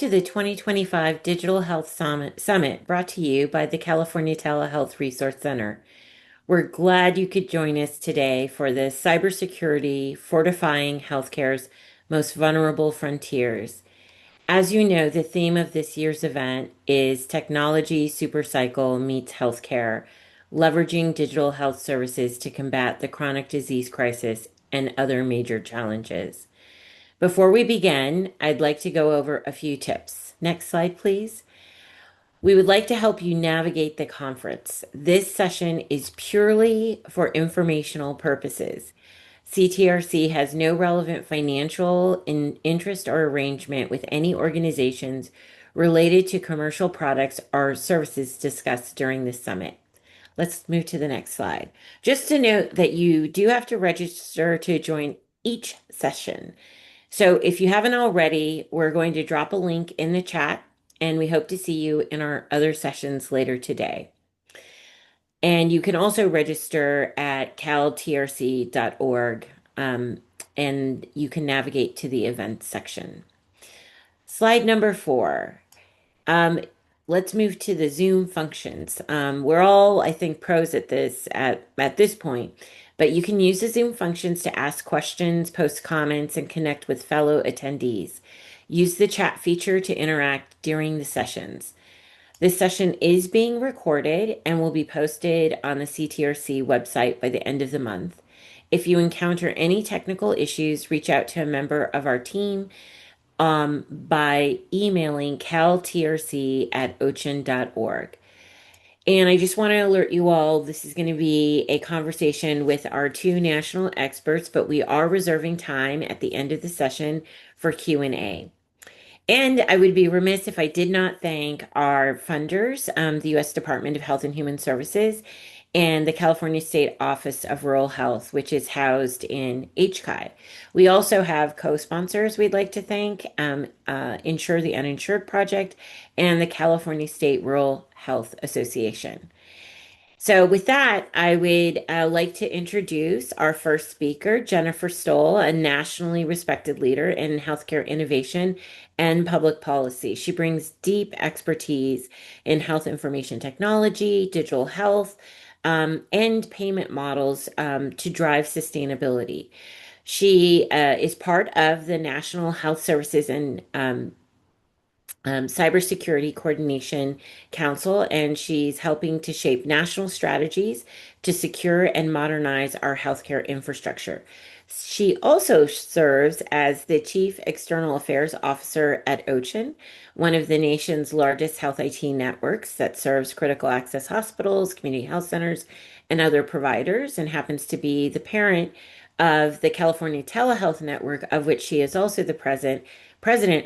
to the 2025 Digital Health Summit brought to you by the California Telehealth Resource Center. We're glad you could join us today for the Cybersecurity Fortifying Healthcare's Most Vulnerable Frontiers. As you know, the theme of this year's event is Technology Supercycle Meets Healthcare, leveraging digital health services to combat the chronic disease crisis and other major challenges. Before we begin, I'd like to go over a few tips. Next slide, please. We would like to help you navigate the conference. This session is purely for informational purposes. CTRC has no relevant financial interest or arrangement with any organizations related to commercial products or services discussed during this summit. Let's move to the next slide. Just to note that you do have to register to join each session. So if you haven't already, we're going to drop a link in the chat, and we hope to see you in our other sessions later today. And you can also register at caltrc.org, and you can navigate to the events section. Slide number 4. Let's move to the Zoom functions. We're all, I think, pros at this at this point, but you can use the Zoom functions to ask questions, post comments, and connect with fellow attendees. Use the chat feature to interact during the sessions. This session is being recorded and will be posted on the CTRC website by the end of the month. If you encounter any technical issues, reach out to a member of our team by emailing caltrc@ochin.org. And I just want to alert you all, this is going to be a conversation with our two national experts, but we are reserving time at the end of the session for Q&A. And I would be remiss if I did not thank our funders, the U.S. Department of Health and Human Services and the California State Office of Rural Health, which is housed in HCI. We also have co-sponsors we'd like to thank, Insure the Uninsured Project and the California State Rural Health Association. So with that, I would like to introduce our first speaker, Jennifer Stoll, a nationally respected leader in healthcare innovation and public policy. She brings deep expertise in health information technology, digital health, and payment models to drive sustainability. She is part of the National Health Services and Cybersecurity Coordination Council, and she's helping to shape national strategies to secure and modernize our healthcare infrastructure. She also serves as the Chief External Affairs Officer at OCHIN, one of the nation's largest health IT networks that serves critical access hospitals, community health centers, and other providers, and happens to be the parent of the California Telehealth Network, of which she is also the president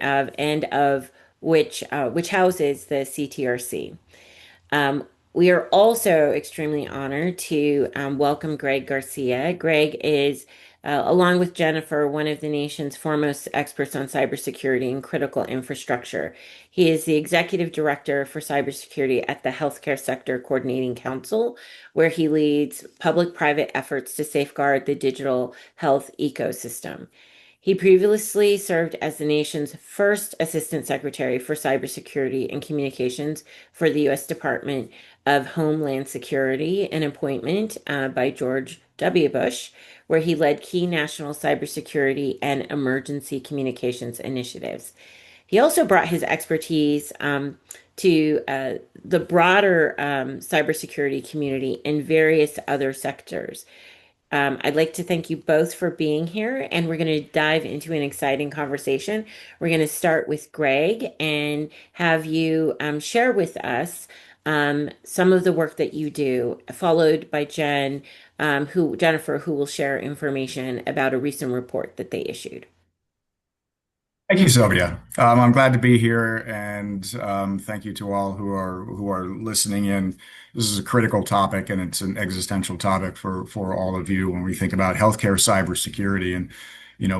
of, and of which houses the CTRC. We are also extremely honored to welcome Greg Garcia. Greg is, along with Jennifer, one of the nation's foremost experts on cybersecurity and critical infrastructure. He is the executive director for cybersecurity at the Healthcare Sector Coordinating Council, where he leads public-private efforts to safeguard the digital health ecosystem. He previously served as the nation's first Assistant Secretary for Cybersecurity and Communications for the U.S. Department of Homeland Security, an appointment by George W. Bush, where he led key national cybersecurity and emergency communications initiatives. He also brought his expertise to the broader cybersecurity community in various other sectors. I'd like to thank you both for being here, and we're going to dive into an exciting conversation. We're going to start with Greg and have you share with us some of the work that you do, followed by Jennifer, who will share information about a recent report that they issued. Thank you, Sylvia. I'm glad to be here, and thank you to all who are listening in. This is a critical topic, and it's an existential topic for all of you when we think about healthcare cybersecurity. And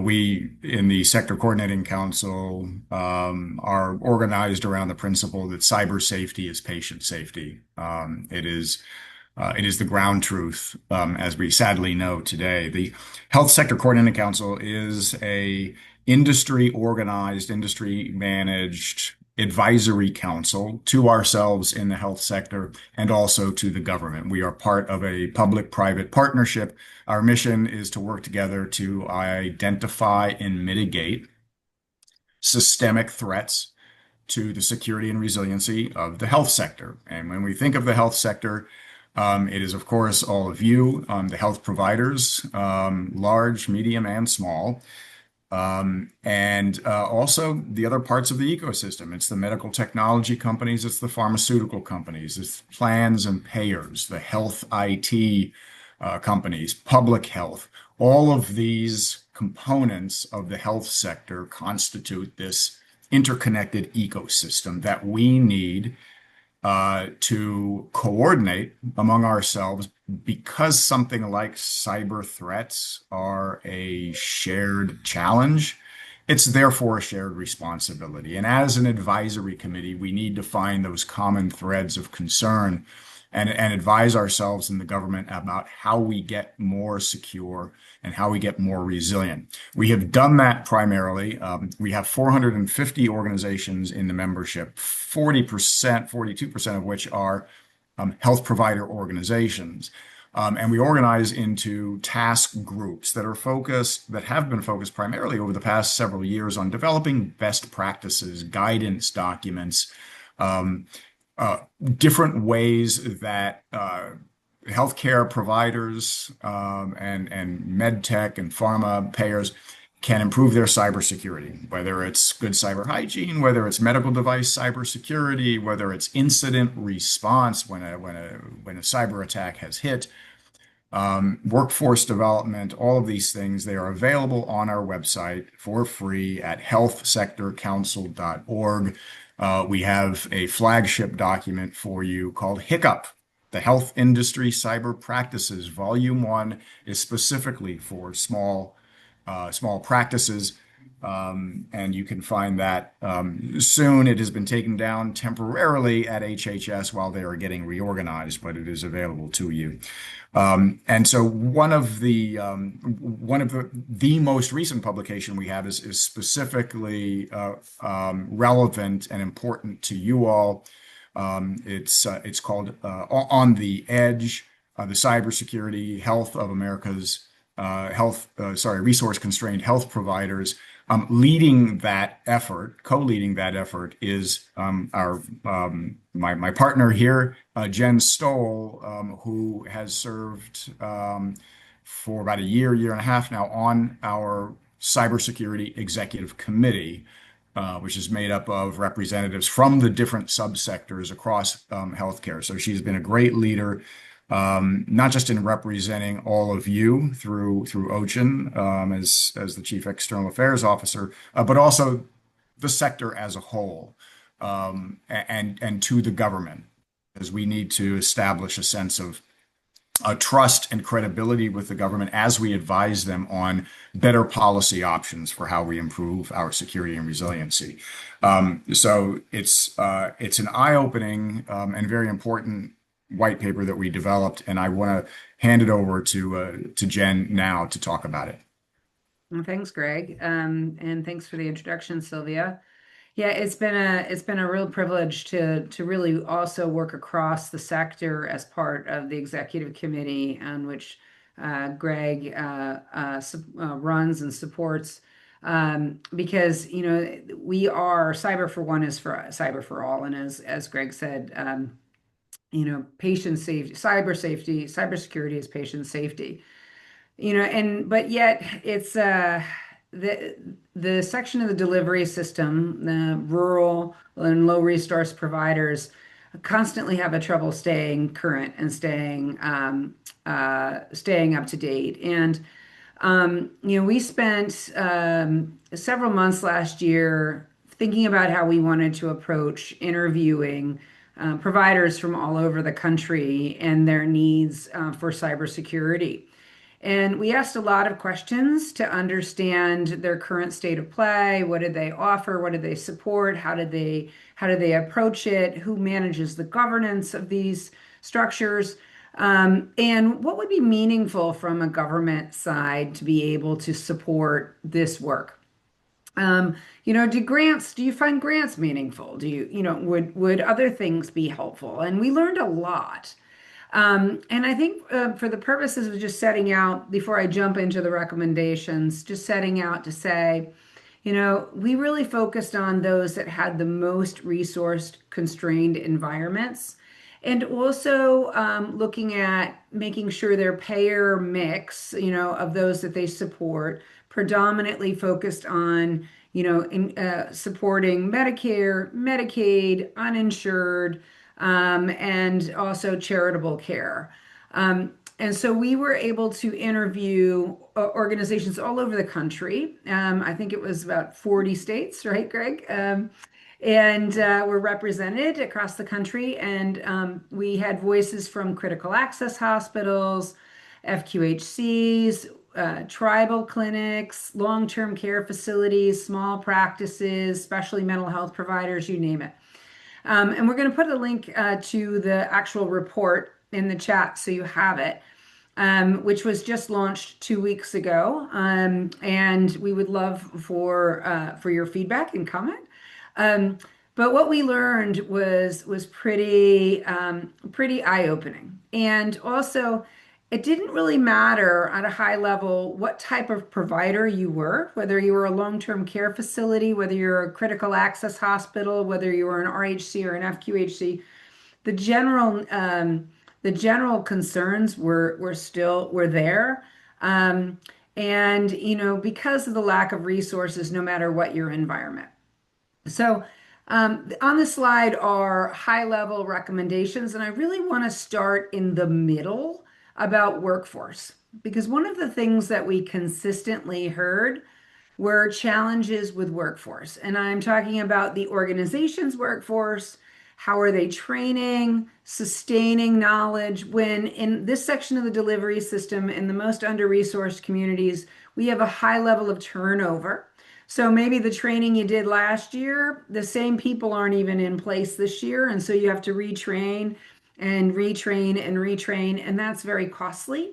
we in the Sector Coordinating Council are organized around the principle that cyber safety is patient safety. It is the ground truth, as we sadly know today. The Health Sector Coordinating Council is a industry organized, industry managed advisory council to ourselves in the health sector and also to the government. We are part of a public-private partnership. Our mission is to work together to identify and mitigate systemic threats to the security and resiliency of the health sector. And when we think of the health sector, it is, of course, all of you, the health providers, large, medium, and small, and also the other parts of the ecosystem. It's the medical technology companies, it's the pharmaceutical companies, it's plans and payers, the health IT companies, public health. All of these components of the health sector constitute this interconnected ecosystem that we need to coordinate among ourselves because something like cyber threats are a shared challenge. It's therefore a shared responsibility. And as an advisory committee, we need to find those common threads of concern and advise ourselves in the government about how we get more secure and how we get more resilient. We have done that primarily. We have 450 organizations in the membership, 40%, 42% of which are health provider organizations. And we organize into task groups that are focused, that have been focused primarily over the past several years on developing best practices, guidance documents, um, different ways that healthcare providers and med tech and pharma payers can improve their cybersecurity, whether it's good cyber hygiene, whether it's medical device cybersecurity, whether it's incident response when a cyber attack has hit, workforce development, all of these things. They are available on our website for free at healthsectorcouncil.org. We have a flagship document for you called Hiccup. The Health Industry Cyber Practices. Volume 1 is specifically for small practices, and you can find that soon. It has been taken down temporarily at HHS while they are getting reorganized, but it is available to you. And so one of the most recent publication we have is specifically relevant and important to you all. It's called On the Edge, the Cybersecurity Health of America's resource-constrained health providers. Leading that effort, co-leading that effort is my partner here, Jen Stoll, who has served for about a year and a half now on our Cybersecurity Executive Committee, which is made up of representatives from the different subsectors across healthcare. So she's been a great leader, not just in representing all of you through OCHIN as the Chief External Affairs Officer, but also the sector as a whole, and to the government, as we need to establish a sense of trust and credibility with the government as we advise them on better policy options for how we improve our security and resiliency. So it's an eye-opening and very important white paper that we developed, and I want to hand it over to Jen now to talk about it. Well, thanks, Greg, and thanks for the introduction, Sylvia. Yeah, it's been a real privilege to really also work across the sector as part of the executive committee on which Greg runs and supports. Because we are cyber for one is for cyber for all, and as Greg said, patient safety, cybersecurity is patient safety. But yet it's the section of the delivery system, the rural and low resource providers constantly have a trouble staying current and staying up to date. And we spent several months last year thinking about how we wanted to approach interviewing providers from all over the country and their needs for cybersecurity. And we asked a lot of questions to understand their current state of play. What did they offer? What did they support? How did they approach it? Who manages the governance of these structures? And what would be meaningful from a government side to be able to support this work? Um, do you find grants meaningful? Would other things be helpful? And we learned a lot. And I think for the purposes of just setting out, before I jump into the recommendations, just setting out to say, we really focused on those that had the most resource constrained environments. And also looking at making sure their payer mix, of those that they support, predominantly focused on, supporting Medicare, Medicaid, uninsured, and also charitable care. And so we were able to interview organizations all over the country. I think it was about 40 states, right, Greg? And were represented across the country. And we had voices from critical access hospitals, FQHCs, tribal clinics, long-term care facilities, small practices, especially mental health providers, you name it. And we're going to put a link to the actual report in the chat so you have it, which was just launched 2 weeks ago. And we would love for your feedback and comment. Um, but what we learned was pretty eye-opening. And also, it didn't really matter at a high level what type of provider you were, whether you were a long-term care facility, whether you're a critical access hospital, whether you were an RHC or an FQHC. The general the general concerns were there. Um, and because of the lack of resources, no matter what your environment. So, on the slide are high level recommendations, and I really want to start in the middle about workforce because one of the things that we consistently heard were challenges with workforce. And I'm talking about the organization's workforce. How are they training, sustaining knowledge? When in this section of the delivery system, in the most under-resourced communities, we have a high level of turnover. So maybe the training you did last year, the same people aren't even in place this year. And so you have to retrain and retrain and retrain, and that's very costly.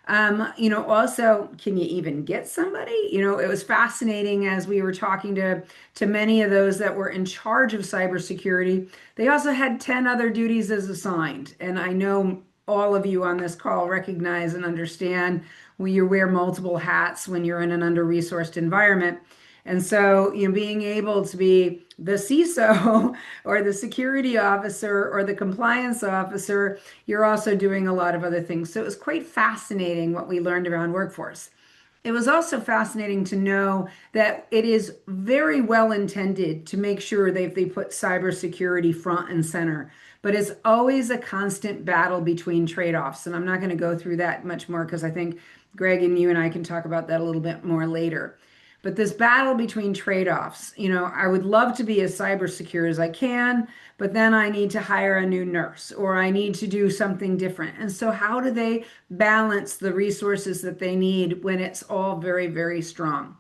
Also, can you even get somebody? It was fascinating as we were talking to many of those that were in charge of cybersecurity. They also had 10 other duties as assigned. And I know all of you on this call recognize and understand when you wear multiple hats when you're in an under-resourced environment. And so, being able to be the CISO or the security officer or the compliance officer, you're also doing a lot of other things. So it was quite fascinating what we learned around workforce. It was also fascinating to know that it is very well intended to make sure they put cybersecurity front and center, but it's always a constant battle between trade-offs. And I'm not going to go through that much more because I think Greg and you and I can talk about that a little bit more later. But this battle between trade-offs, I would love to be as cyber secure as I can, but then I need to hire a new nurse or I need to do something different. And so, how do they balance the resources that they need when it's all very, very strong?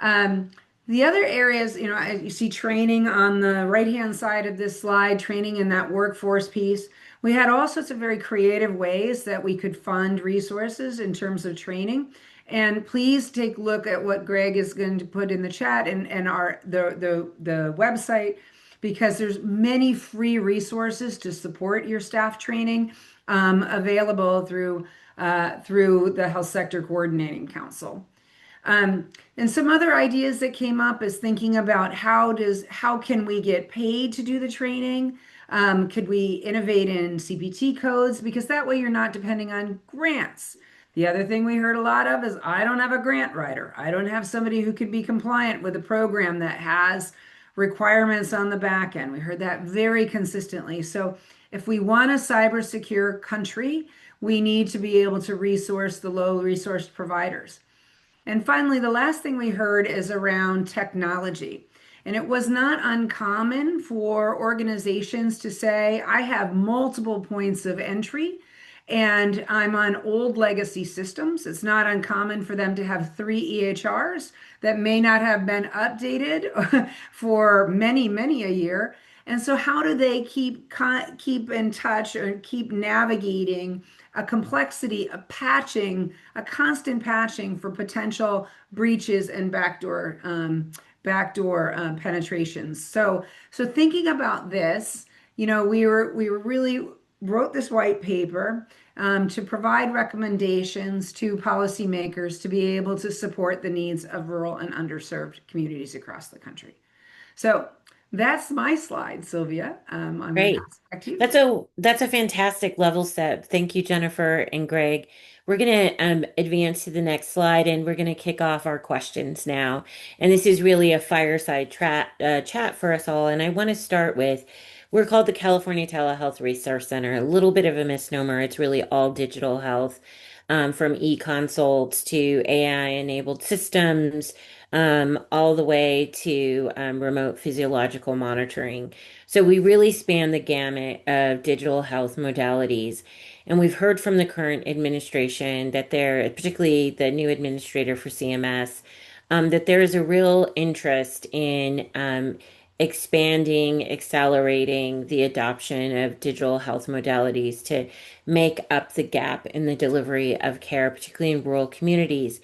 Um, the other areas, you see training on the right-hand side of this slide, training in that workforce piece. We had all sorts of very creative ways that we could fund resources in terms of training. And please take a look at what Greg is going to put in the chat and the website because there's many free resources to support your staff training available through the Health Sector Coordinating Council. And some other ideas that came up is thinking about how can we get paid to do the training? Could we innovate in CPT codes? Because that way you're not depending on grants. The other thing we heard a lot of is I don't have a grant writer. I don't have somebody who could be compliant with a program that has requirements on the back end. We heard that very consistently. So if we want a cyber secure country, we need to be able to resource the low resourced providers. And finally, the last thing we heard is around technology. And it was not uncommon for organizations to say, I have multiple points of entry and I'm on old legacy systems. It's not uncommon for them to have 3 EHRs that may not have been updated for many, many a year. And so how do they keep in touch or keep navigating a complexity of patching, a constant patching for potential breaches and backdoor penetrations. So thinking about this, we were really wrote this white paper to provide recommendations to policymakers to be able to support the needs of rural and underserved communities across the country. So that's my slide, Sylvia. I'm going to Great. pass it back to you. That's a fantastic level set. Thank you, Jennifer and Greg. We're going to advance to the next slide, and we're going to kick off our questions now. And this is really a fireside chat for us all. And I want to start with, we're called the California Telehealth Resource Center. A little bit of a misnomer. It's really all digital health, from e-consults to AI-enabled systems, all the way to remote physiological monitoring. So we really span the gamut of digital health modalities. And we've heard from the current administration that they're, particularly the new administrator for CMS, that there is a real interest in expanding, accelerating the adoption of digital health modalities to make up the gap in the delivery of care, particularly in rural communities.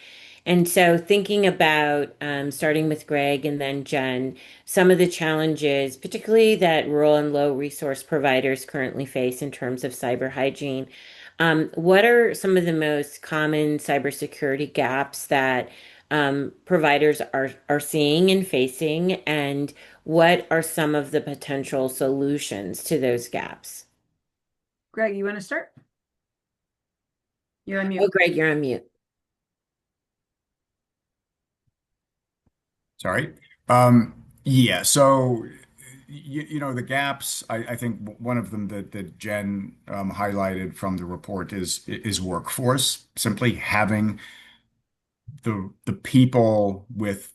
And so, thinking about starting with Greg and then Jen, some of the challenges, particularly that rural and low resource providers currently face in terms of cyber hygiene. What are some of the most common cybersecurity gaps that providers are seeing and facing, and what are some of the potential solutions to those gaps? Greg, you want to start? You're on Oh, mute. Greg, you're on mute. Sorry. Yeah, so the gaps. I think one of them that Jen highlighted from the report is workforce. Simply having the people with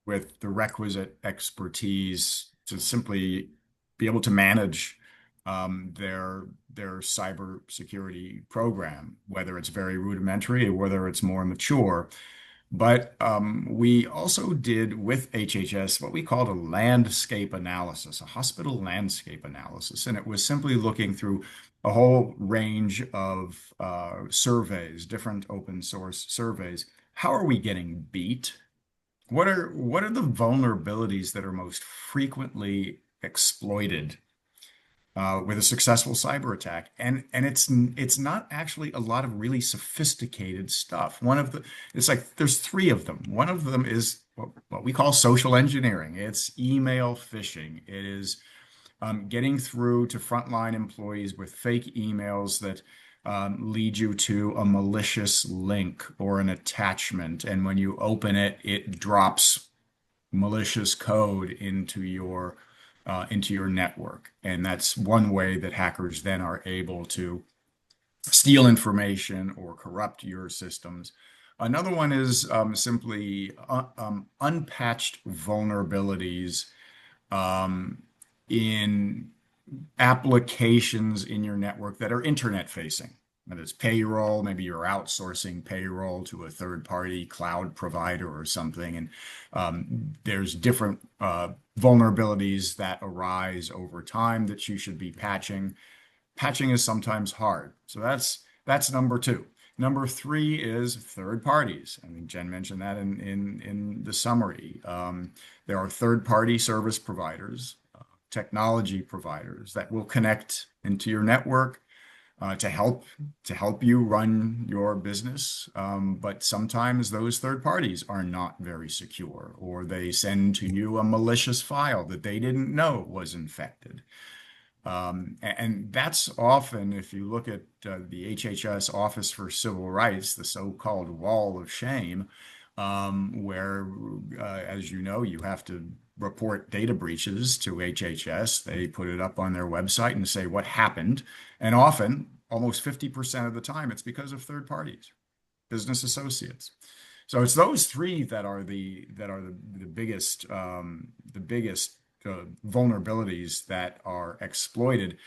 the requisite expertise to simply be able to manage their cybersecurity program, whether it's very rudimentary or whether it's more mature. But we also did with HHS what we called a landscape analysis, a hospital landscape analysis. And it was simply looking through a whole range of surveys, different open source surveys. How are we getting beat? What are the vulnerabilities that are most frequently exploited with a successful cyber attack? And it's not actually a lot of really sophisticated stuff. It's like there's three of them. One of them is what we call social engineering. It's email phishing. It is getting through to frontline employees with fake emails that lead you to a malicious link or an attachment. And when you open it, it drops malicious code into your network. And that's one way that hackers then are able to steal information or corrupt your systems. Another one is simply unpatched vulnerabilities in applications in your network that are internet facing. Whether it's payroll, maybe you're outsourcing payroll to a third party cloud provider or something. And there's different vulnerabilities that arise over time that you should be patching. Patching is sometimes hard. So that's number two. Number three is third parties. I mean, Jen mentioned that in the summary. There are third party service providers, technology providers that will connect into your network to help you run your business. But sometimes those third parties are not very secure, or they send to you a malicious file that they didn't know was infected. And that's often, if you look at the HHS Office for Civil Rights, the so-called wall of shame, where, as you know, you have to report data breaches to HHS. They put it up on their website and say what happened. And often, almost 50% of the time, it's because of third parties, business associates. So it's those three that are the biggest vulnerabilities that are exploited.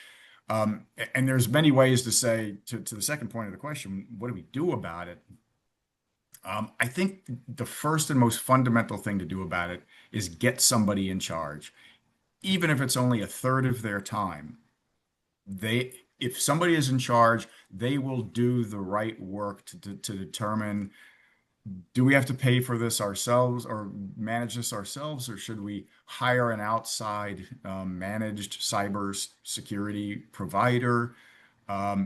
And there's many ways to say to the second point of the question, what do we do about it? I think the first and most fundamental thing to do about it is get somebody in charge. even if it's only a third of their time, if somebody is in charge, they will do the right work to determine, do we have to pay for this ourselves or manage this ourselves, or should we hire an outside managed cyber security provider?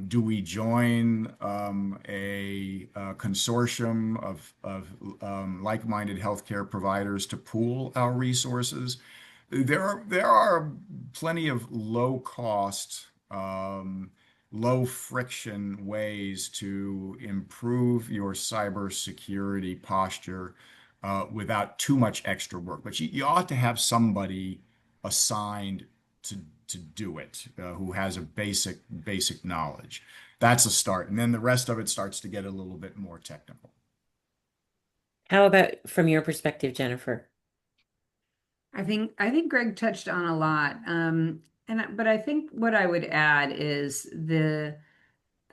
Do we join a consortium of like-minded healthcare providers to pool our resources? There are plenty of low cost, low friction ways to improve your cybersecurity posture without too much extra work. But you ought to have somebody assigned to do it who has a basic knowledge. That's a start, and then the rest of it starts to get a little bit more technical. How about from your perspective, Jennifer? I think Greg touched on a lot. But I think what I would add is the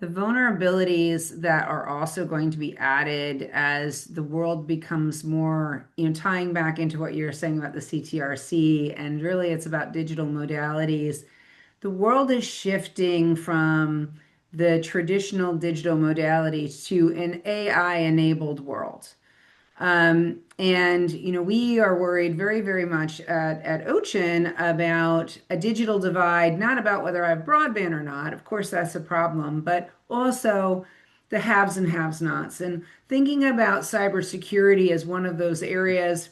vulnerabilities that are also going to be added as the world becomes more, tying back into what you were saying about the CTRC, and really it's about digital modalities. The world is shifting from the traditional digital modalities to an AI-enabled world. We are worried very, very much at OCHIN about a digital divide, not about whether I have broadband or not. Of course, that's a problem, but also the haves and haves nots. And thinking about cybersecurity as one of those areas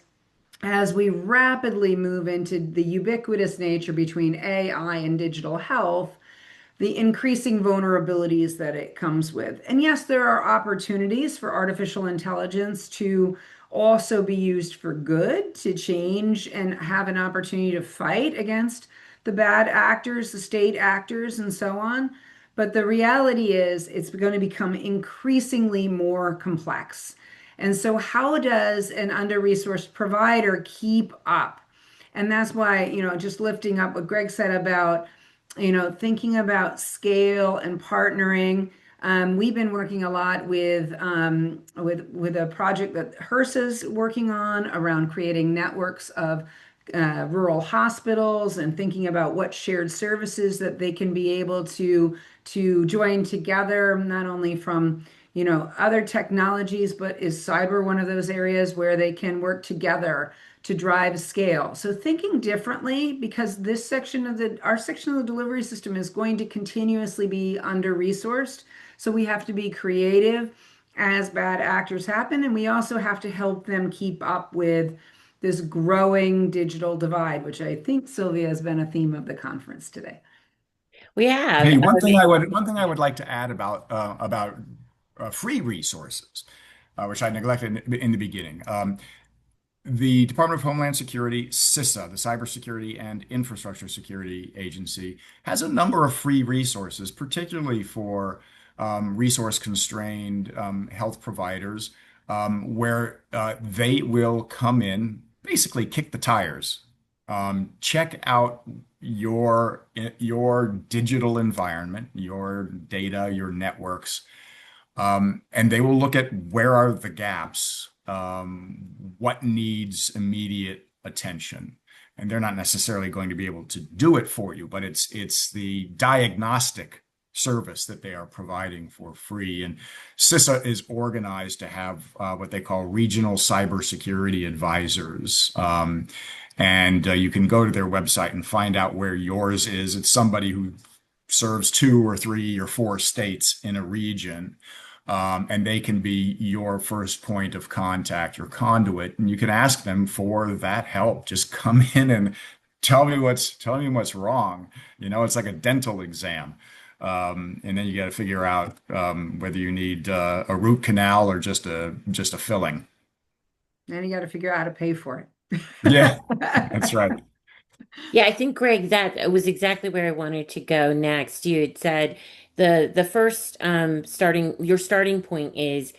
as we rapidly move into the ubiquitous nature between AI and digital health, the increasing vulnerabilities that it comes with. And yes, there are opportunities for artificial intelligence to also be used for good, to change and have an opportunity to fight against the bad actors, the state actors, and so on. But the reality is, it's going to become increasingly more complex. And so, how does an under-resourced provider keep up? And that's why, just lifting up what Greg said about thinking about scale and partnering. We've been working a lot with a project that HRSA's working on around creating networks of rural hospitals and thinking about what shared services that they can be able to join together, not only from other technologies, but is cyber one of those areas where they can work together to drive scale? So thinking differently, because this section of our section of the delivery system is going to continuously be under-resourced. So we have to be creative as bad actors happen, and we also have to help them keep up with this growing digital divide, which I think, Sylvia, has been a theme of the conference today. We have. Hey, one thing I would like to add about free resources, which I neglected in the beginning. The Department of Homeland Security, CISA, the Cybersecurity and Infrastructure Security Agency, has a number of free resources, particularly for resource-constrained health providers, where they will come in, basically kick the tires, check out your digital environment, your data, your networks, and they will look at where are the gaps, what needs immediate attention. And they're not necessarily going to be able to do it for you, but it's the diagnostic service that they are providing for free. And CISA is organized to have what they call regional cybersecurity advisors. And you can go to their website and find out where yours is. It's somebody who serves 2 or 3 or 4 states in a region. And they can be your first point of contact, your conduit, and you can ask them for that help. Just come in and tell me what's wrong. It's like a dental exam. And then you got to figure out whether you need a root canal or just a filling. And you got to figure out how to pay for Yeah, it. that's right. Yeah, I think Greg, that was exactly where I wanted to go next. You had said the first your starting point is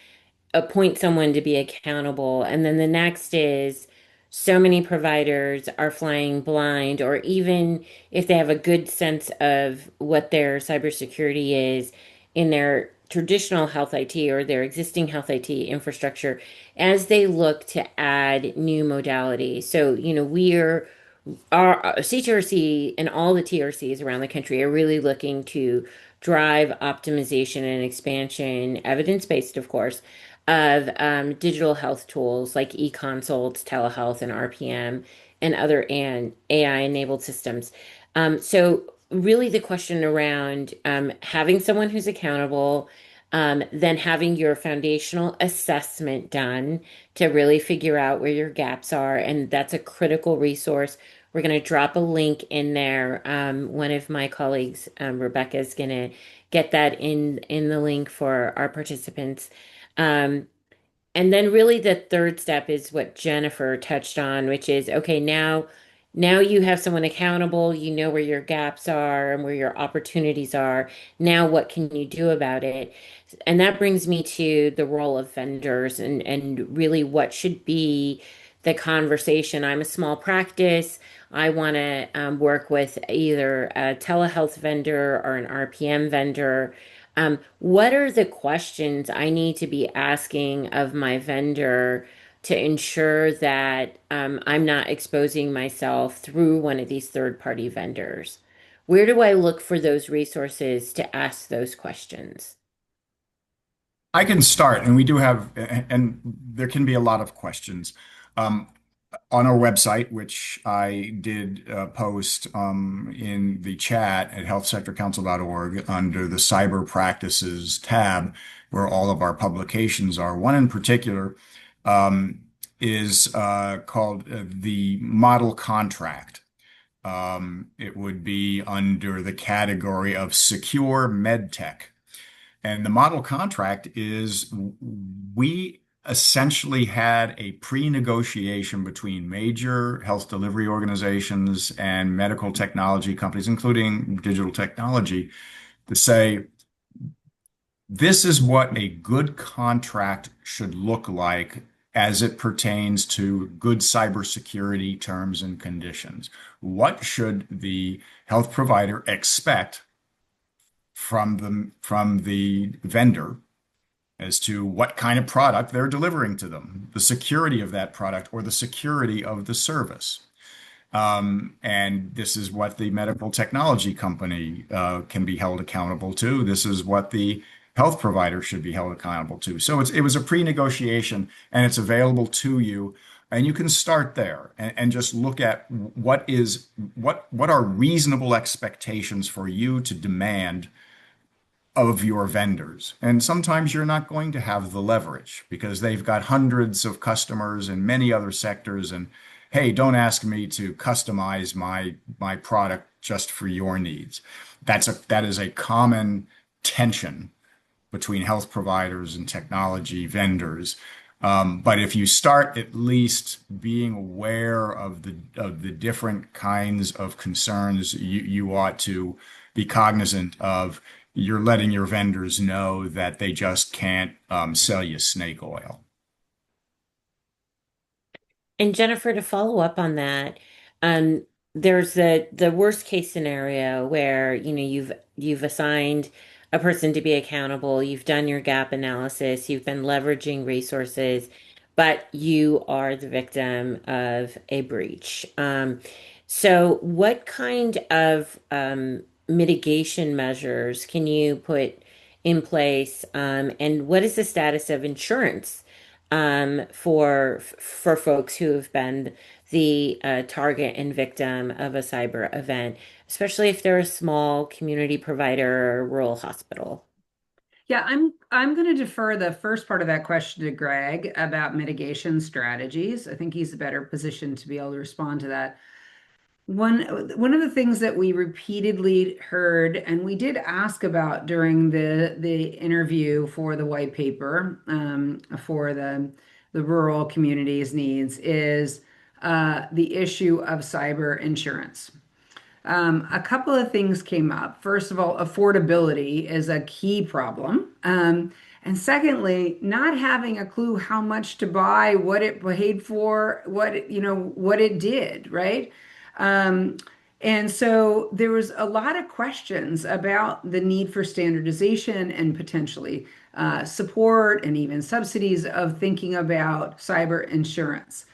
appoint someone to be accountable. And then the next is so many providers are flying blind, or even if they have a good sense of what their cybersecurity is in their traditional health IT or their existing health IT infrastructure, as they look to add new modalities. So, we're our CTRC and all the TRCs around the country are really looking to drive optimization and expansion, evidence-based, of course, of digital health tools like e-consults, telehealth, and RPM, and other AI-enabled systems. So really the question around having someone who's accountable, then having your foundational assessment done to really figure out where your gaps are, and that's a critical resource. We're going to drop a link in there. One of my colleagues, Rebecca, is going to get that in the link for our participants. Um, and then really the third step is what Jennifer touched on, which is okay, now you have someone accountable, you know where your gaps are and where your opportunities are. Now what can you do about it? And that brings me to the role of vendors and really what should be the conversation. I'm a small practice. I want to work with either a telehealth vendor or an RPM vendor. What are the questions I need to be asking of my vendor to ensure that I'm not exposing myself through one of these third-party vendors? Where do I look for those resources to ask those questions? I can start, and we do have, and there can be a lot of questions. Um, on our website, which I did post in the chat at healthsectorcouncil.org under the cyber practices tab, where all of our publications are. One in particular um, is called the model contract. It would be under the category of secure medtech. And the model contract is we essentially had a pre-negotiation between major health delivery organizations and medical technology companies, including digital technology, to say, this is what a good contract should look like as it pertains to good cybersecurity terms and conditions. What should the health provider expect from the vendor as to what kind of product they're delivering to them, the security of that product or the security of the service. And this is what the medical technology company can be held accountable to. This is what the health provider should be held accountable to. So it was a pre-negotiation and it's available to you. And you can start there and just look at what are reasonable expectations for you to demand of your vendors. And sometimes you're not going to have the leverage because they've got hundreds of customers in many other sectors. And hey, don't ask me to customize my product just for your needs. That is a common tension between health providers and technology vendors. But if you start at least being aware of the different kinds of concerns you ought to be cognizant of, you're letting your vendors know that they just can't sell you snake oil. And Jennifer, to follow up on that, um, there's the worst case scenario where, you've assigned a person to be accountable, you've done your gap analysis, you've been leveraging resources, but you are the victim of a breach. So what kind of mitigation measures can you put in place? And what is the status of insurance? For folks who have been the target and victim of a cyber event, especially if they're a small community provider or a rural hospital. Yeah, I'm going to defer the first part of that question to Greg about mitigation strategies. I think he's a better position to be able to respond to that. One of the things that we repeatedly heard, and we did ask about during the interview for the white paper for the rural communities needs, is the issue of cyber insurance. A couple of things came up. First of all, affordability is a key problem. And secondly, not having a clue how much to buy, what it paid for, what it did, right? Um, and so there was a lot of questions about the need for standardization and potentially support and even subsidies of thinking about cyber insurance.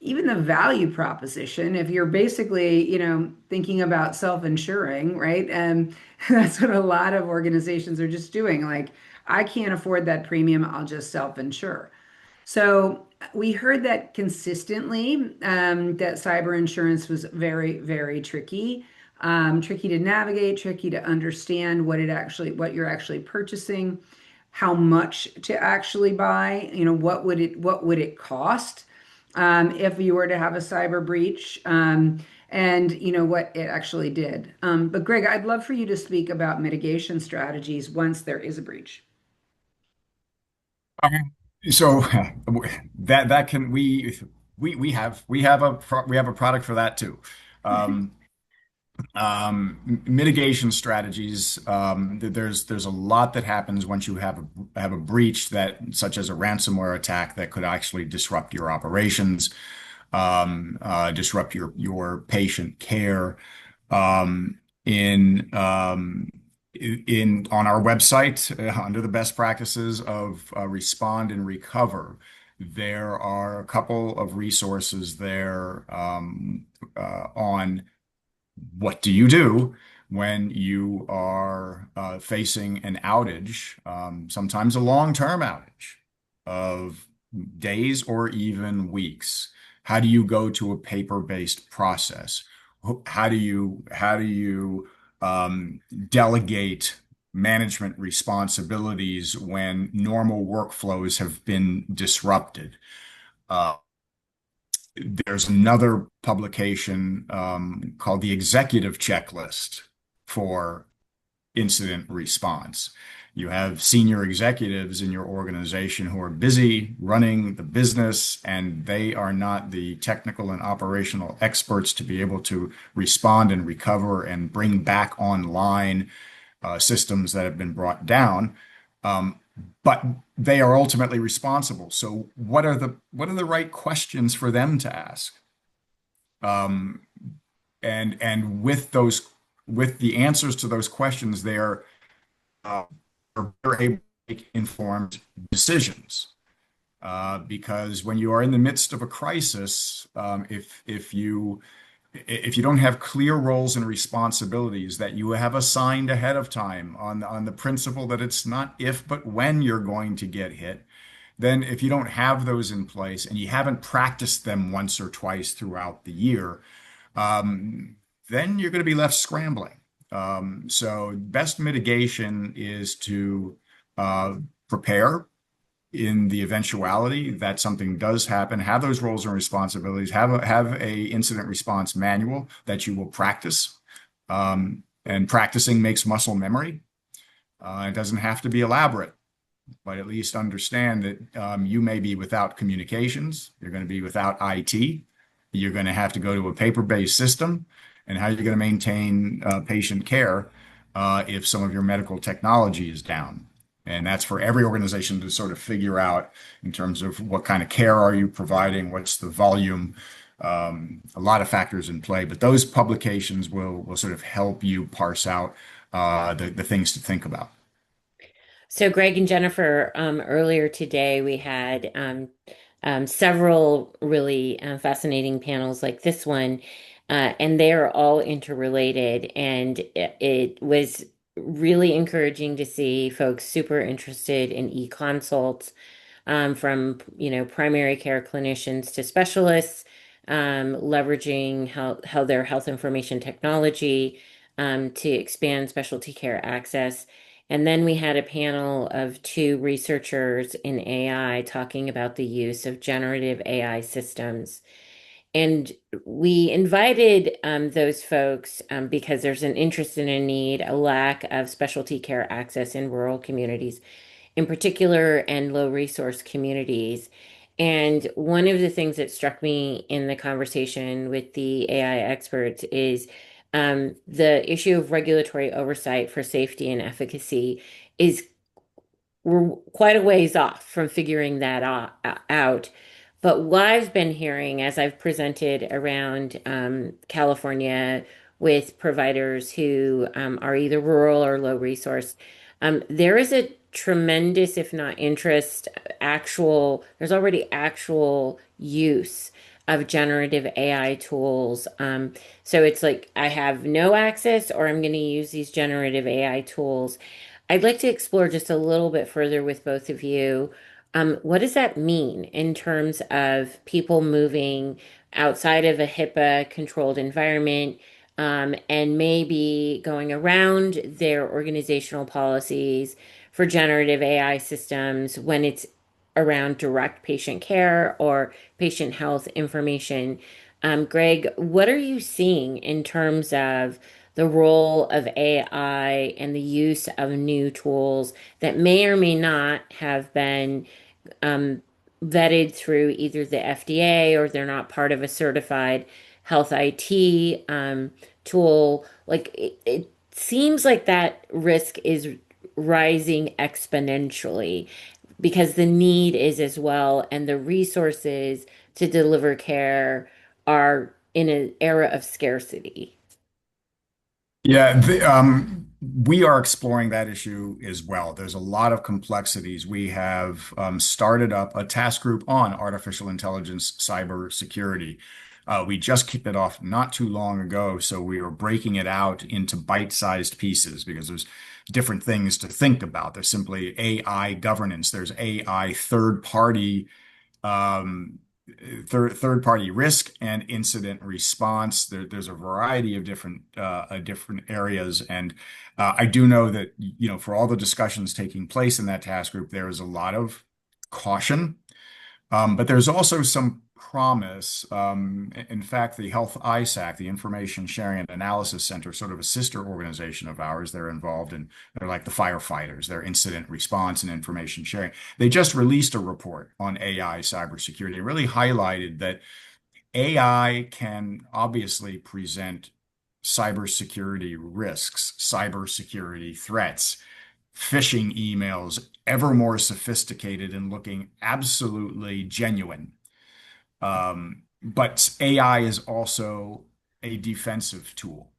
even the value proposition, if you're basically, thinking about self-insuring, right? And that's what a lot of organizations are just doing. Like, I can't afford that premium, I'll just self-insure. So we heard that consistently, that cyber insurance was very, very tricky, tricky to navigate, tricky to understand what you're actually purchasing, how much to actually buy, what would it cost, if you were to have a cyber breach, and what it actually did. But Greg, I'd love for you to speak about mitigation strategies once there is a breach. Okay. So that can we have a product for that too. Um, Mitigation strategies. There's a lot that happens once you have a breach that, such as a ransomware attack, that could actually disrupt your operations, disrupt your patient care. Um, in in on our website, under the best practices of respond and recover, there are a couple of resources there on what do you do when you are facing an outage, sometimes a long-term outage of days or even weeks? How do you go to a paper-based process? How do you delegate management responsibilities when normal workflows have been disrupted? Uh, there's another publication called the Executive Checklist for incident response. You have senior executives in your organization who are busy running the business, and they are not the technical and operational experts to be able to respond and recover and bring back online systems that have been brought down. Um, but they are ultimately responsible. So what are the right questions for them to ask? Um, and with the answers to those questions, uh, they're able to make informed decisions. Because when you are in the midst of a crisis, if you don't have clear roles and responsibilities that you have assigned ahead of time on the principle that it's not if but when you're going to get hit, then if you don't have those in place and you haven't practiced them once or twice throughout the year, um, then you're going to be left scrambling. So best mitigation is to uh, prepare in the eventuality that something does happen, have those roles and responsibilities, have a incident response manual that you will practice. And practicing makes muscle memory. It doesn't have to be elaborate, but at least understand that you may be without communications. You're going to be without IT. You're going to have to go to a paper-based system, and how you're going to maintain patient care if some of your medical technology is down. And that's for every organization to sort of figure out in terms of what kind of care are you providing, what's the volume, a lot of factors in play. But those publications will sort of help you parse out the things to think about. So, Greg and Jennifer, earlier today we had several really fascinating panels like this one, and they are all interrelated. And it was really encouraging to see folks super interested in e-consults, from primary care clinicians to specialists, leveraging how their health information technology to expand specialty care access. And then we had a panel of two researchers in AI talking about the use of generative AI systems. And we invited those folks because there's an interest and a need, a lack of specialty care access in rural communities in particular, and low resource communities. And one of the things that struck me in the conversation with the AI experts is the issue of regulatory oversight for safety and efficacy is we're quite a ways off from figuring that out. But what I've been hearing as I've presented around California with providers who are either rural or low resource, there is a tremendous, if not interest, there's already actual use of generative AI tools. So it's like I have no access or I'm going to use these generative AI tools. I'd like to explore just a little bit further with both of you. What does that mean in terms of people moving outside of a HIPAA controlled environment, and maybe going around their organizational policies for generative AI systems when it's around direct patient care or patient health information? Greg, what are you seeing in terms of the role of AI and the use of new tools that may or may not have been um, vetted through either the FDA or they're not part of a certified health IT tool? Like it seems like that risk is rising exponentially because the need is as well, and the resources to deliver care are in an era of scarcity. Yeah, we are exploring that issue as well. There's a lot of complexities. We have started up a task group on artificial intelligence cybersecurity. We just kicked it off not too long ago, so we are breaking it out into bite-sized pieces because there's different things to think about. There's simply AI governance. There's AI um, third party risk and incident response. There's a variety of different areas, and I do know that for all the discussions taking place in that task group, there is a lot of caution, but there's also some promise. In fact, the Health ISAC, the Information Sharing and Analysis Center, sort of a sister organization of ours, they're involved in, they're like the firefighters, they're incident response and information sharing. They just released a report on AI cybersecurity. It really highlighted that AI can obviously present cybersecurity risks, cybersecurity threats, phishing emails, ever more sophisticated and looking absolutely genuine. But AI is also a defensive tool.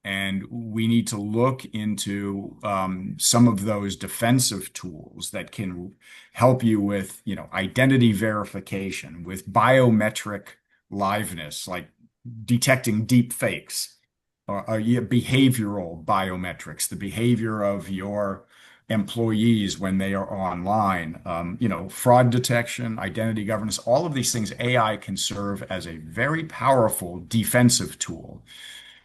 And we need to look into some of those defensive tools that can help you with, identity verification, with biometric liveness, like detecting deep fakes, or yeah, behavioral biometrics, the behavior of your employees when they are online, fraud detection, identity governance, all of these things, AI can serve as a very powerful defensive tool.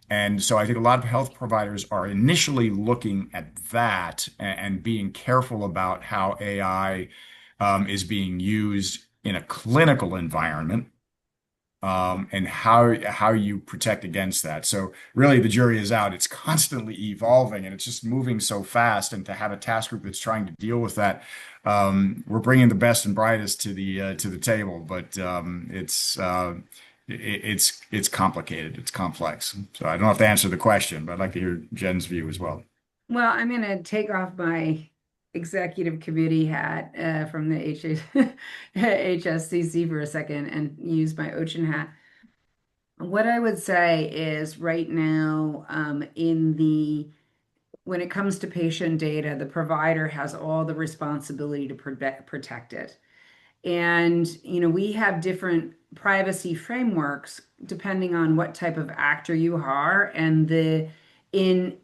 And so I think a lot of health providers are initially looking at that and being careful about how AI is being used in a clinical environment, and how you protect against that. So really, the jury is out. It's constantly evolving, and it's just moving so fast. And to have a task group that's trying to deal with that, we're bringing the best and brightest to the table. But it's complicated. It's complex. So I don't know if to answer the question, but I'd like to hear Jen's view as well. Well, I'm going to take off my executive committee hat from the HSCC for a second and use my OCHIN hat. What I would say is right now, when it comes to patient data, the provider has all the responsibility to protect it. And, we have different privacy frameworks depending on what type of actor you are and in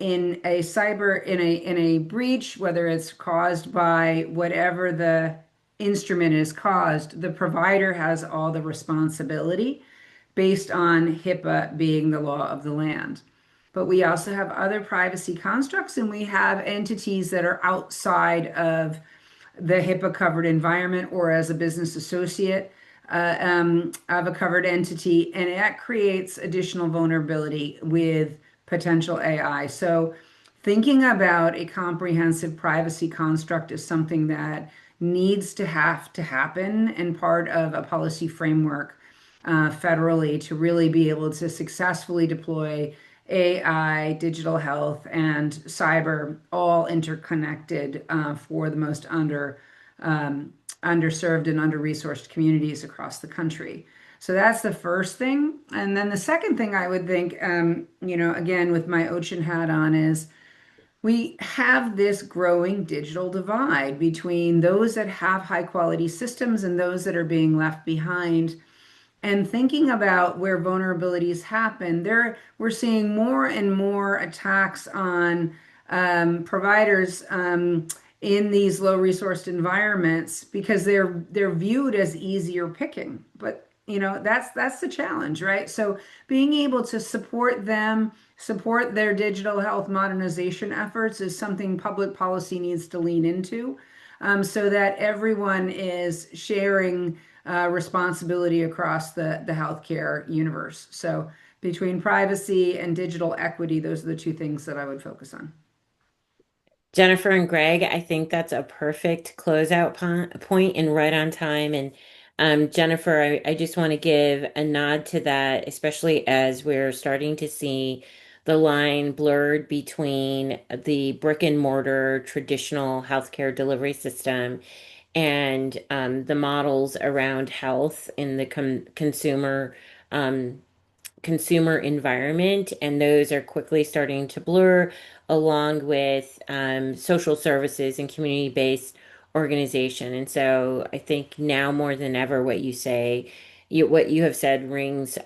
a breach, whether it's caused by whatever the instrument is caused, the provider has all the responsibility based on HIPAA being the law of the land. But we also have other privacy constructs, and we have entities that are outside of the HIPAA covered environment or as a business associate of a covered entity, and that creates additional vulnerability with potential AI. So, thinking about a comprehensive privacy construct is something that needs to have to happen and part of a policy framework federally to really be able to successfully deploy AI, digital health, and cyber all interconnected for the most underserved and under-resourced communities across the country. So that's the first thing. And then the second thing I would think, again, with my OCHIN hat on, is we have this growing digital divide between those that have high quality systems and those that are being left behind. and thinking about where vulnerabilities happen, we're seeing more and more attacks on providers in these low-resourced environments because they're viewed as easier picking. But that's the challenge, right? So being able to support them, support their digital health modernization efforts is something public policy needs to lean into, so that everyone is sharing responsibility across the healthcare universe. So between privacy and digital equity, those are the two things that I would focus on. Jennifer and Greg, I think that's a perfect closeout point and right on time. And Jennifer, I just want to give a nod to that, especially as we're starting to see the line blurred between the brick and mortar traditional healthcare delivery system and the models around health in the um, consumer environment, and those are quickly starting to blur along with social services and community-based organization. And so I think now more than ever, what you have said rings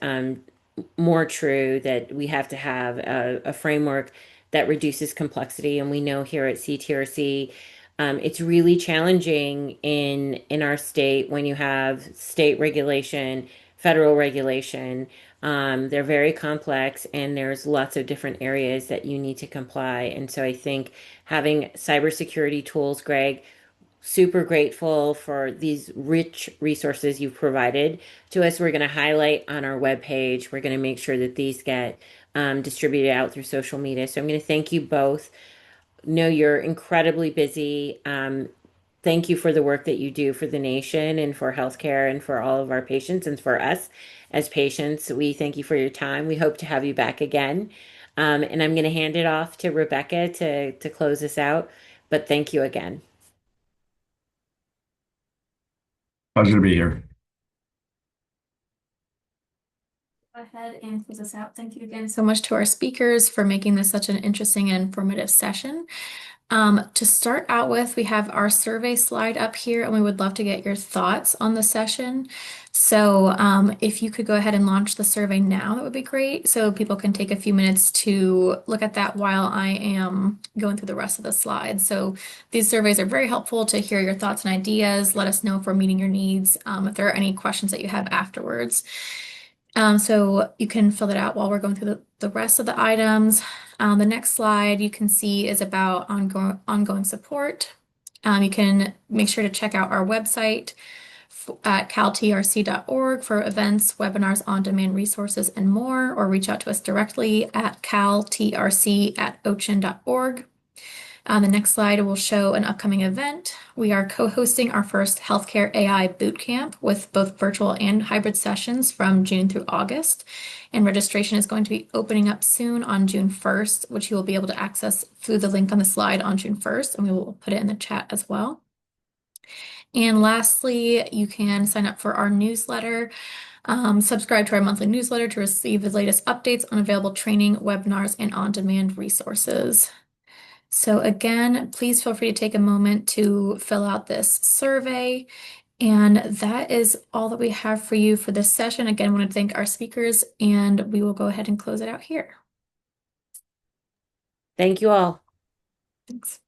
more true that we have to have a framework that reduces complexity. And we know here at CTRC, it's really challenging in our state when you have state regulation, federal regulation. They're very complex, and there's lots of different areas that you need to comply. And so I think having cybersecurity tools, Greg, super grateful for these rich resources you've provided to us. We're going to highlight on our webpage. We're going to make sure that these get distributed out through social media. So I'm going to thank you both. Know you're incredibly busy. Thank you for the work that you do for the nation and for healthcare and for all of our patients and for us as patients. We thank you for your time. We hope to have you back again. And I'm going to hand it off to Rebecca to close us out. But thank you again. Pleasure to be here. Go ahead and close us out. Thank you again so much to our speakers for making this such an interesting and informative session. To start out with, we have our survey slide up here, and we would love to get your thoughts on the session. So if you could go ahead and launch the survey now, that would be great. So people can take a few minutes to look at that while I am going through the rest of the slides. So these surveys are very helpful to hear your thoughts and ideas. Let us know if we're meeting your needs, if there are any questions that you have afterwards. So you can fill it out while we're going through the rest of the items. The next slide you can see is about ongoing support. You can make sure to check out our website at caltrc.org for events, webinars, on-demand resources, and more, or reach out to us directly at caltrc@ochin.org. The next slide will show an upcoming event. We are co-hosting our first Healthcare AI Bootcamp with both virtual and hybrid sessions from June through August. And registration is going to be opening up soon on June 1st, which you will be able to access through the link on the slide on June 1st, and we will put it in the chat as well. And lastly, you can sign up for our newsletter. Subscribe to our monthly newsletter to receive the latest updates on available training, webinars, and on-demand resources. So again, please feel free to take a moment to fill out this survey. And that is all that we have for you for this session. Again, I want to thank our speakers, and we will go ahead and close it out here. Thank you all. Thanks.